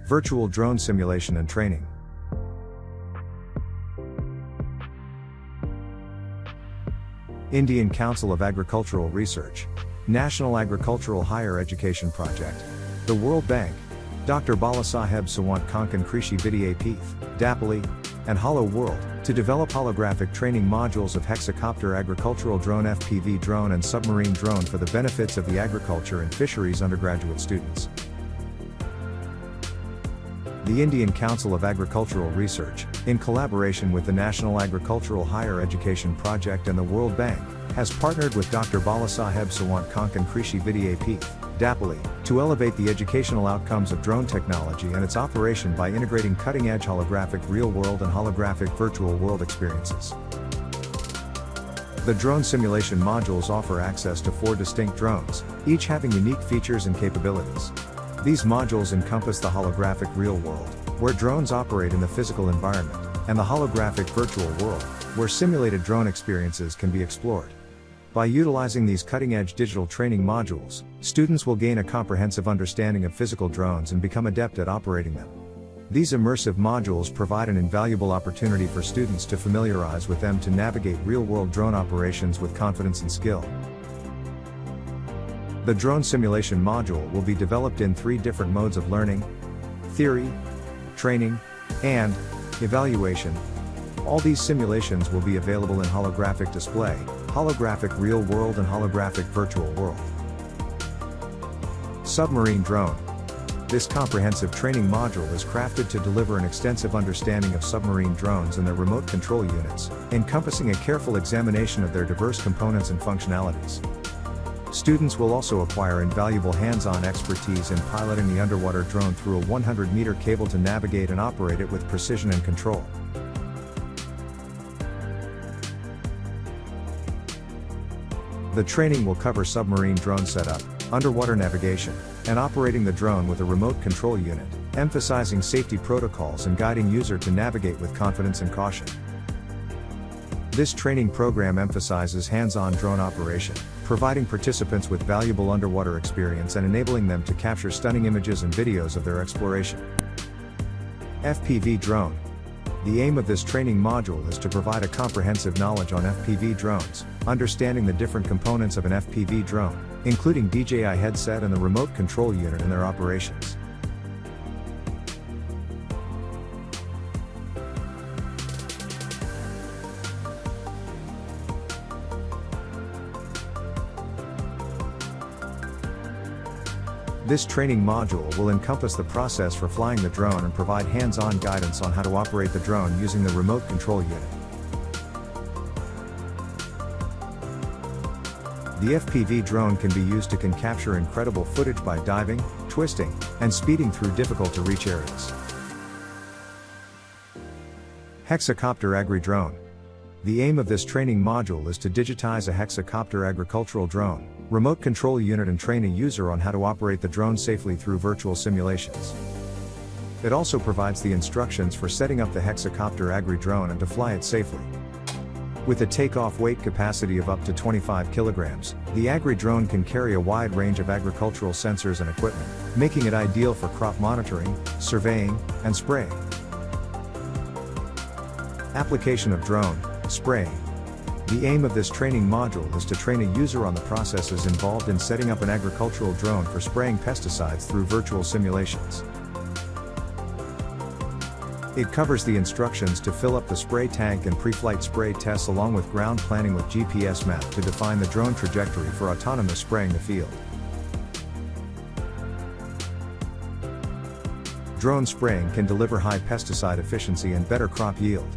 Virtual drone simulation and training. Indian Council of Agricultural Research, National Agricultural Higher Education Project, the World Bank, Dr. Balasaheb Sawant Konkan Krishi Vidyapith, Dapoli, and Hollow World, to develop holographic training modules of hexacopter agricultural drone FPV drone and submarine drone for the benefits of the agriculture and fisheries undergraduate students. The Indian Council of Agricultural Research, in collaboration with the National Agricultural Higher Education Project and the World Bank, has partnered with Dr. Balasaheb Sawant Konkan Krishi Vidyapith, Dapoli, to elevate the educational outcomes of drone technology and its operation by integrating cutting-edge holographic real-world and holographic virtual world experiences. The drone simulation modules offer access to 4 distinct drones, each having unique features and capabilities. These modules encompass the holographic real world, where drones operate in the physical environment, and the holographic virtual world, where simulated drone experiences can be explored. By utilizing these cutting-edge digital training modules, students will gain a comprehensive understanding of physical drones and become adept at operating them. These immersive modules provide an invaluable opportunity for students to familiarize with them to navigate real-world drone operations with confidence and skill. The drone simulation module will be developed in 3 different modes of learning: theory, training, and evaluation. All these simulations will be available in holographic display, holographic real world and holographic virtual world. Submarine drone. This comprehensive training module is crafted to deliver an extensive understanding of submarine drones and their remote control units, encompassing a careful examination of their diverse components and functionalities. Students will also acquire invaluable hands-on expertise in piloting the underwater drone through a 100-meter cable to navigate and operate it with precision and control. The training will cover submarine drone setup, underwater navigation, and operating the drone with a remote control unit, emphasizing safety protocols and guiding user to navigate with confidence and caution. This training program emphasizes hands-on drone operation, providing participants with valuable underwater experience and enabling them to capture stunning images and videos of their exploration. FPV drone. The aim of this training module is to provide a comprehensive knowledge on FPV drones, understanding the different components of an FPV drone, including DJI headset and the remote control unit and their operations. This training module will encompass the process for flying the drone and provide hands-on guidance on how to operate the drone using the remote control unit. The FPV drone can be used to capture incredible footage by diving, twisting, and speeding through difficult-to-reach areas. Hexacopter Agri-Drone. The aim of this training module is to digitize a hexacopter agricultural drone, remote control unit and train a user on how to operate the drone safely through virtual simulations. It also provides the instructions for setting up the hexacopter agri-drone and to fly it safely. With a takeoff weight capacity of up to 25 kilograms, the agri-drone can carry a wide range of agricultural sensors and equipment, making it ideal for crop monitoring, surveying, and spraying. Application of drone spraying. The aim of this training module is to train a user on the processes involved in setting up an agricultural drone for spraying pesticides through virtual simulations. It covers the instructions to fill up the spray tank and pre-flight spray tests along with ground planning with GPS map to define the drone trajectory for autonomous spraying the field. Drone spraying can deliver high pesticide efficiency and better crop yield.